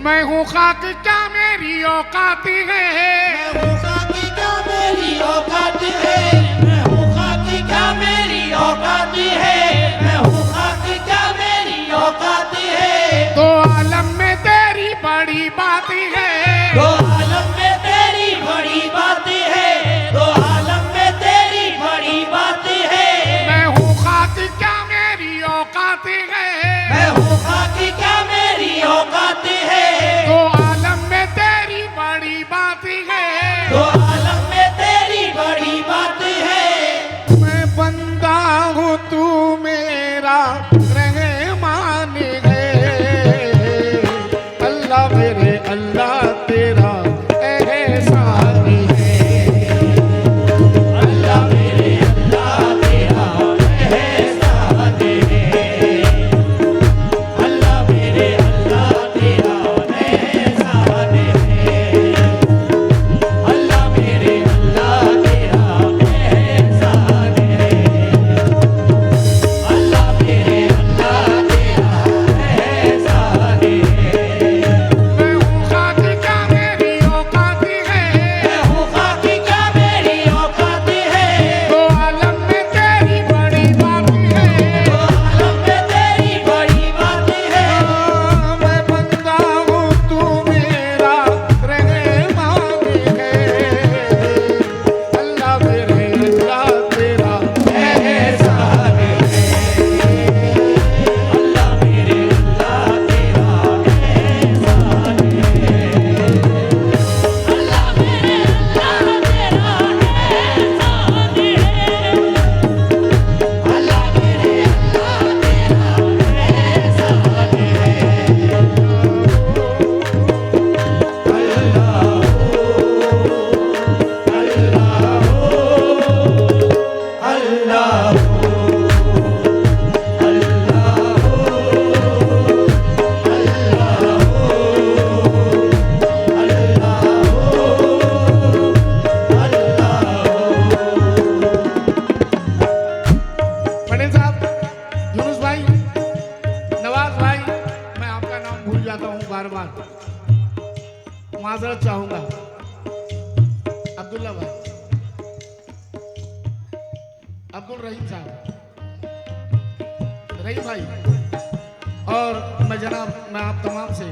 मैं हूँ खाक क्या मेरी औकात है, मैं हूँ खाक क्या मेरी औकात है, मैं हूँ खाक क्या मेरी औकात है, मैं हूँ खाक क्या मेरी औकात है। तो आलम में तेरी बड़ी बात है, तो आलम में तेरी बड़ी बात है, तो आलम में तेरी बड़ी बात है। मैं हूँ खाक क्या मेरी औकात है, मैं हूँ खाक क्या मेरी औकात है, तो आलम में तेरी बड़ी बात है, तो आलम में तेरी बड़ी बात है। मैं बंदा हूँ तू मेरा रहमान है, अल्लाह मेरे अल्लाह तेरा एहसान है, अल्लाह मेरे अल्लाह तेरा एहसान है, अल्लाह मेरे अल्लाह तेरा एहसान है, अल्लाह मेरे अल्लाह तेरा एहसान है, अल्लाह मेरे अल्लाह तेरा एहसान है। मैं हूँ खाक क्या मेरी औकात है, मैं हूँ खाक क्या मेरी औकात है, तो आलम में तेरी बड़ी बात है, तो आलम में तेरी बड़ी बात है। मैं बंदा हूँ तू मेरा रहमान है, अल्लाह मेरे अल्लाह तेरा एहसान है, अल्लाह मेरे अल्लाह तेरा एहसान है, अल्लाह मेरे अल्लाह तेरा एहसान है, अल्लाह मेरे अल्लाह पटेल साहब, यूनुस भाई, नवाज भाई, मैं आपका नाम भूल जाता हूँ बार बार, माजरत चाहूंगा। अब्दुल्ला भाई, अब्दुल रहीम साहब, रहीम भाई, और मैं जनाब, मैं आप तमाम से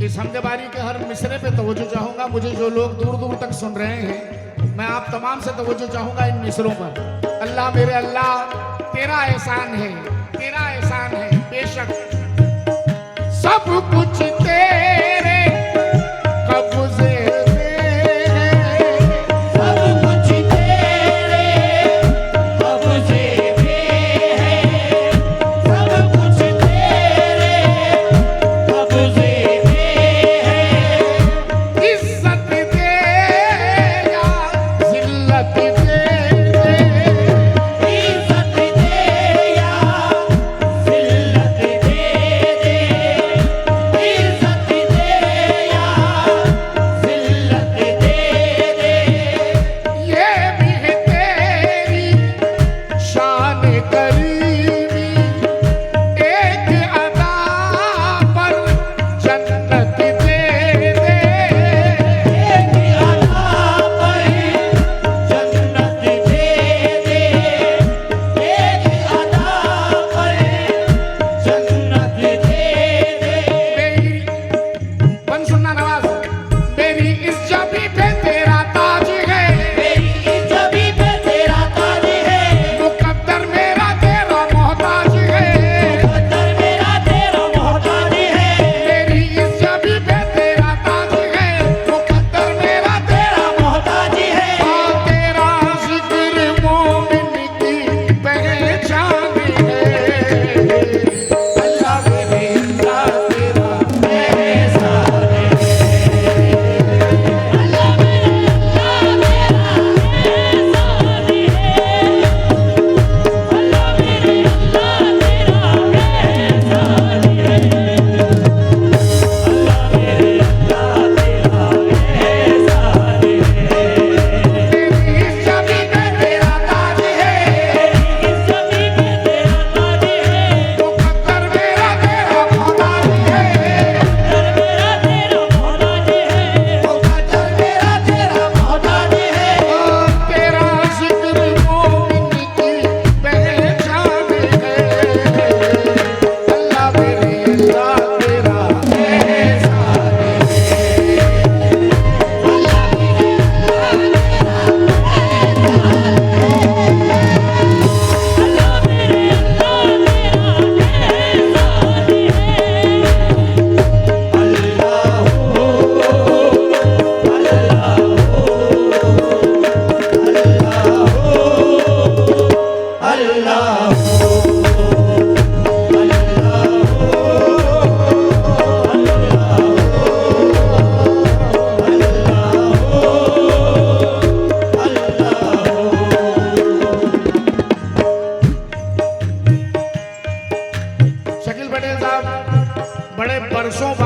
इस हमदबारी के हर मिसरे पे तवज्जो चाहूंगा। मुझे जो लोग दूर दूर तक सुन रहे हैं, मैं आप तमाम से तवज्जो चाहूंगा इन मिसरों पर। अल्लाह मेरे अल्लाह तेरा एहसान है, तेरा एहसान है, बेशक सब कुछ तेरे कब्जे में है, सब कुछ तेरे कब्जे में है, सब कुछ तेरे कब्जे में है। इज्जत दे या जिल्लत दे, इज्जत दे या जिल्लत दे दे, इज्जत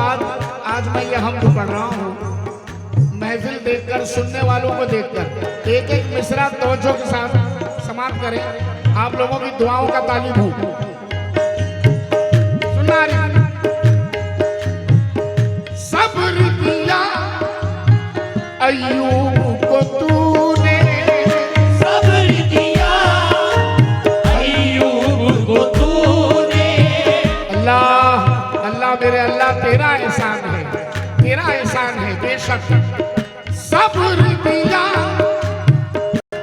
बाद आज मैं ये हम पढ़ रहा हूँ, महफिल देखकर, सुनने वालों को देखकर एक एक मिसरा तवज्जो के साथ समाप्त करें। आप लोगों की दुआओं का तालीम हो। सुनना रही। सब्र किया अय्यूब को तूने, सब्र किया अय्यूब को तूने। अल्लाह अल्लाह मेरे अल्लाह तेरा एहसान है, तेरा एहसान है बेशक। सब्र किया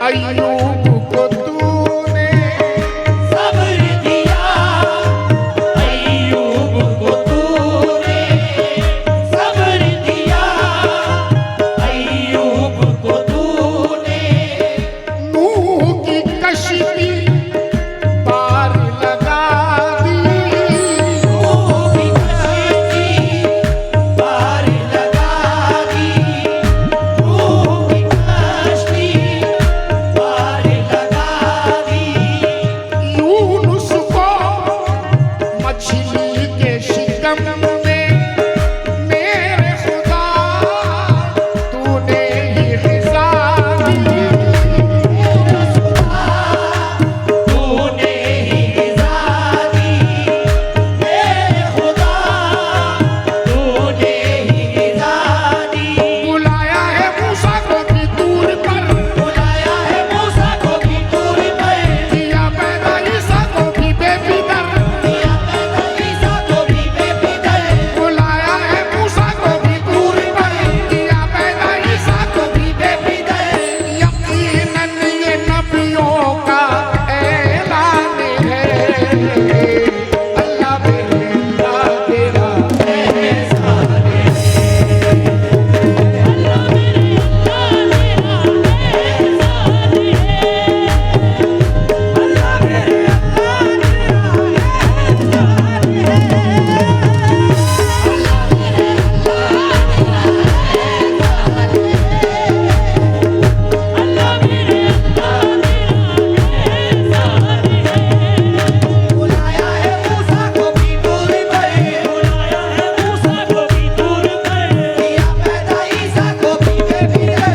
अय्यूब को तूने, सब्र किया अय्यूब को तूने, सब्र किया अय्यूब को तूने। नूह की कश्ती पार लगा दी, नूह की कश्ती पार लगा दी, नूह की कश्ती पार लगा दी। यूनुस को मछली के शिकम में, मेरे खुदा तूने ही ग़िज़ा दी। तूने ही ग़िज़ा दी, मेरे खुदा तूने ही ग़िज़ा दी। बुलाया है मूसा को भी दूर पर, बुलाया है मूसा को भी दूर पर, किया पैदा ईसा को भी बेफिक्र। किया पैदा ईसा को भी बेफिक्र। बुलाया है मूसा को भी दूर पर, किया पैदा ईसा को भी बेफिक्र। यकीनन ये नबियों का ऐलान है, अल्लाह मेरे अल्लाह तेरा एहसान है, अल्लाह मेरे अल्लाह तेरा एहसान है, अल्लाह मेरे बुलाया है मूसा को भी दूर पर, बुलाया है मूसा को भी दूर पर, किया पैदा ईसा को भी बेफिक्र।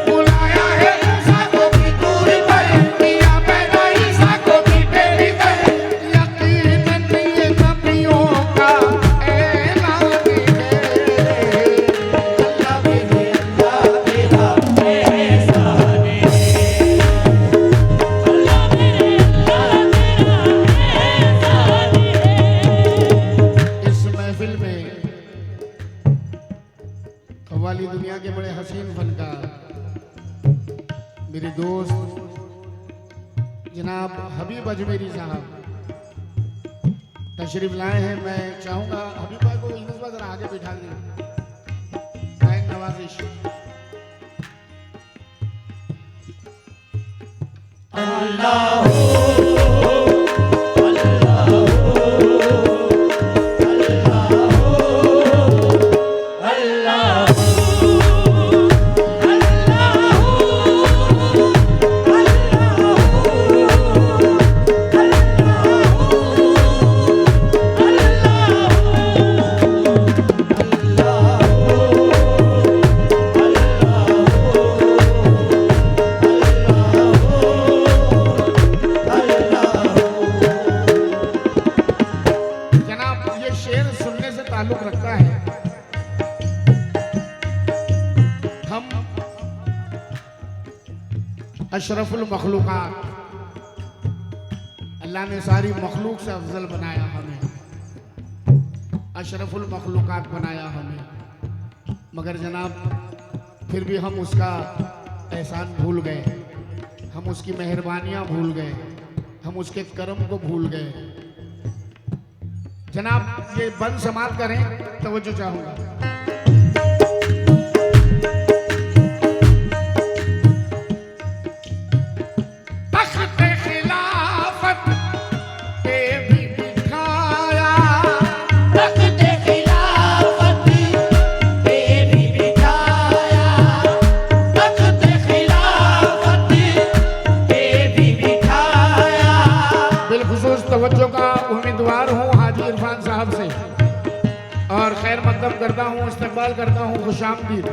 बुलाया है मूसा को भी दूर पर, किया पैदा ईसा को भी बेफिक्र। यकीनन ये नबियों का ऐलान है, अल्लाह मेरे अल्लाह तेरा एहसान है, अल्लाह मेरे अल्लाह तेरा एहसान है। इस महफिल में कव्वाली दुनिया के बड़े हसीन फनकार मेरे दोस्त जनाब हबीब अजमेरी साहब तशरीफ लाए हैं। मैं चाहूंगा हबीब भाई को इस बार जरा आगे बिठा दें, एक नवाजिश। जनाब ये शेर सुनने से ताल्लुक रखता है। हम अशरफुल मखलूकात, अल्लाह ने सारी मखलूक से अफजल बनाया हमें, अशरफुल मखलूकात बनाया हमें, मगर जनाब फिर भी हम उसका एहसान भूल गए, हम उसकी मेहरबानियां भूल गए, हम उसके करम को भूल गए। जनाब ये बंद समाप्त करें, तवज्जो चाहूंगा। तख्त खिलाफत पे भी बिठाया, तख्त खिलाफत पे भी बिठाया, तख्त खिलाफत पे भी बिठाया। बिलखुसूस तवज्जो का उम्मीदवार हूँ हाजी मुखातब करता हूँ, इस्तकबाल करता हूँ खुशामदीद।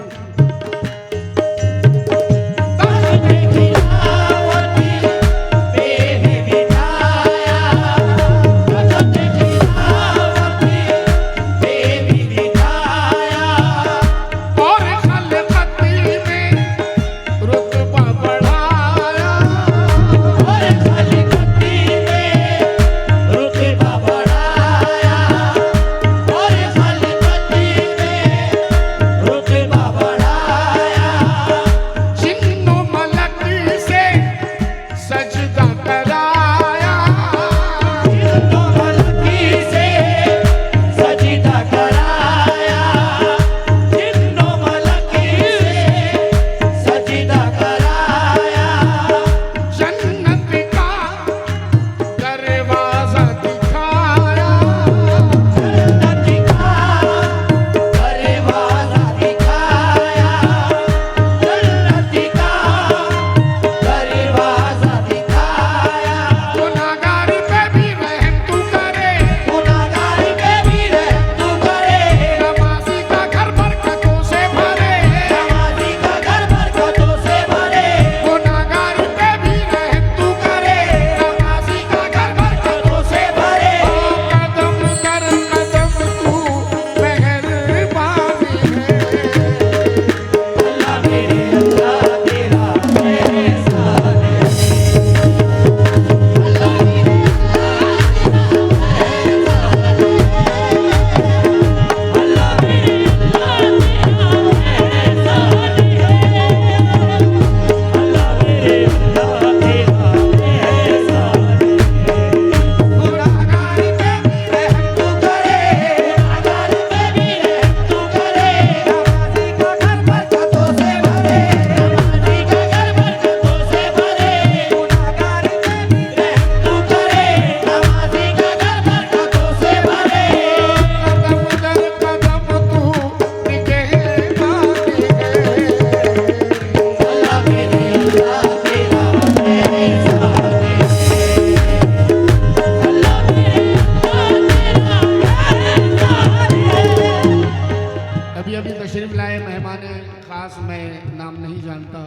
खास मैं नाम नहीं जानता,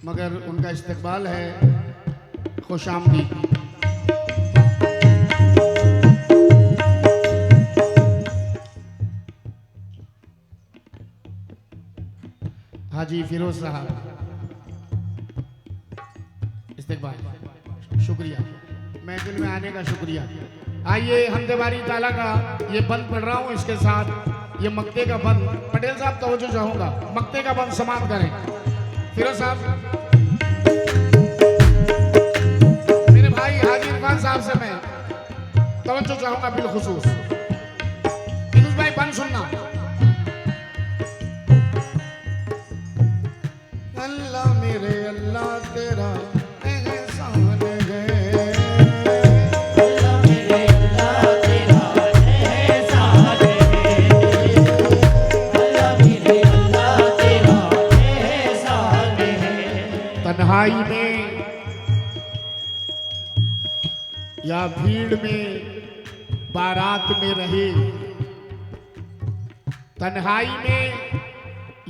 मगर उनका इस्तकबाल है खुशामदीद। हाजी फिरोज साहब इस्तकबाल, शुक्रिया, महफिल में आने का शुक्रिया। आइए हमदेवारी ताला का ये बंद पढ़ रहा हूँ, इसके साथ ये मक्ते का बंद। पटेल साहब तवज्जो चाहूंगा, मक्ते का बंद समाप्त करें। फिरोज साहब, मेरे भाई हाजी इरफान साहब से मैं तवज्जो चाहूंगा बिलखुसूस। फिरोज भाई बंद सुनना। अल्लाह मेरे अल्लाह तेरा एहसान है, अल्लाह मेरे अल्लाह तेरा एहसान है, अल्लाह मेरे अल्लाह तेरा एहसान है। तन्हाई में या भीड़ में बारात में रहे, तन्हाई में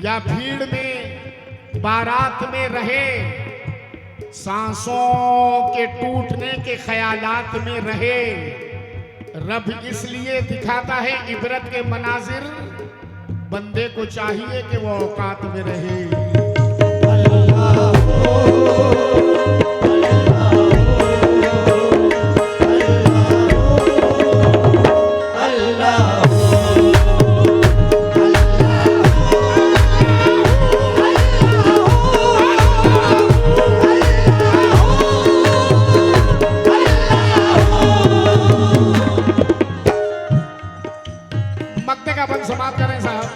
या भीड़ में बारात में रहे, सांसों के टूटने के ख्यालात में रहे, रब इसलिए दिखाता है इबरत के मनाजिर, बंदे को चाहिए कि वो औकात में रहे। मक्ते का बंद समाप्त करें साहब।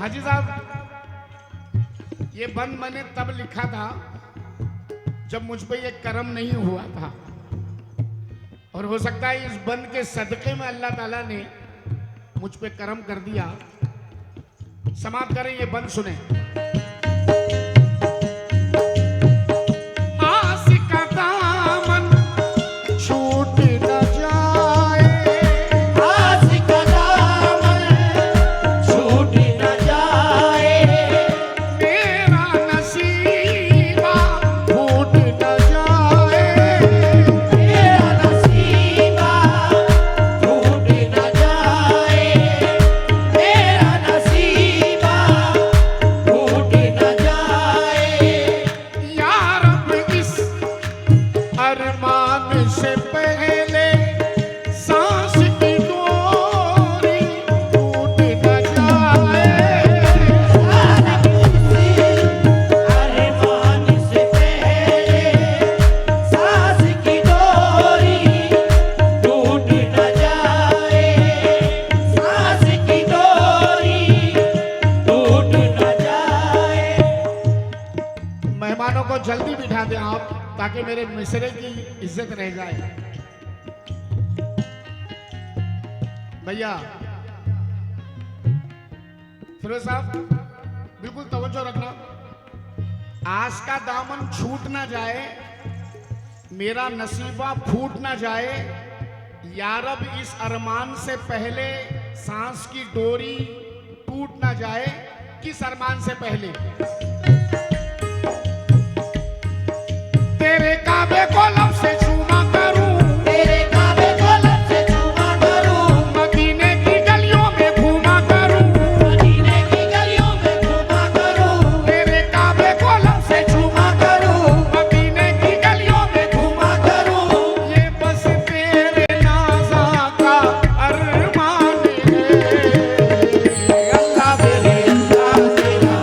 हाजी साहब, ये बंद मैंने तब लिखा था जब मुझ पे ये कर्म नहीं हुआ था, और हो सकता है इस बंद के सदके में अल्लाह ताला ने मुझ पे कर्म कर दिया। समाप्त करें, ये बंद सुने। मेहमानों को जल्दी बिठा दें आप, ताकि मेरे मिसरे की इज्जत रह जाए। भैया फिरोज साहब, बिल्कुल तवज्जो रखना। आस का दामन छूट ना जाए, मेरा नसीबा फूट ना जाए, यारब इस अरमान से पहले सांस की डोरी टूट ना जाए। किस अरमान से पहले? तेरे काबे को लब से चूमा करूं, तेरे काबे को लब से चूमा करूं, मदीने की गलियों में घूमा करूं, मदीने की गलियों में घूमा करूं, तेरे काबे को लब से चूमा करूं, मदीने की गलियों में घूमा करूं। ये बस तेरे नाज़ा का अरमान है। अल्लाह मेरे अल्लाह तेरा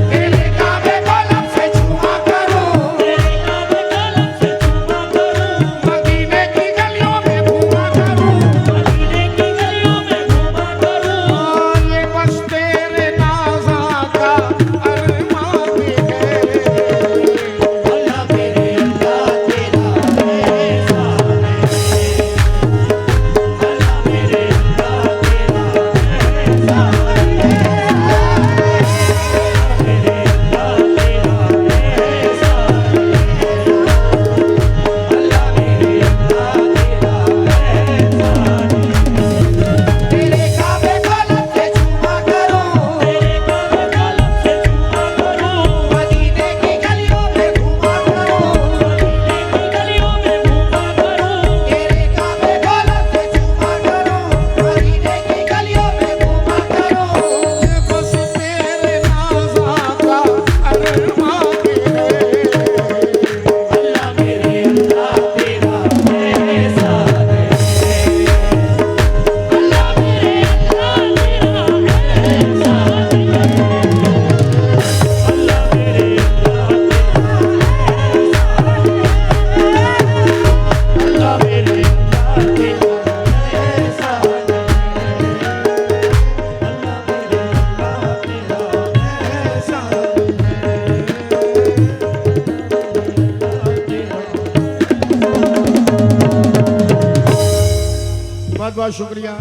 तेरे काबे को लब से चूमा करूं, मदीने की गलियों में घूमा करूं, ये बस तेरे नाज़ा का अरमान है। अल्लाह मेरे अल्लाह तेरा एहसान है, अल्लाह मेरे अल्लाह तेरा एहसान है, मेरे अल्लाह तेरा एहसान है, अल्लाह मेरे अल्लाह तेरा एहसान है। तेरे काबे को लब से चूमा करूं, मदीने की गलियों में घूमा करूं, तेरे काबे को लब से चूमा करूं, मदीने की गलियों में घूमा करूं। ये बस तेरे नाज़ा का अरमान है। अल्लाह मेरे अल्लाह तेरा एहसान है, अल्लाह मेरे अल्लाह तेरा एहसान है, अल्लाह मेरे अल्लाह तेरा एहसान है, अल्लाह मेरे अल्लाह तेरा एहसान है। बहुत बहुत शुक्रिया।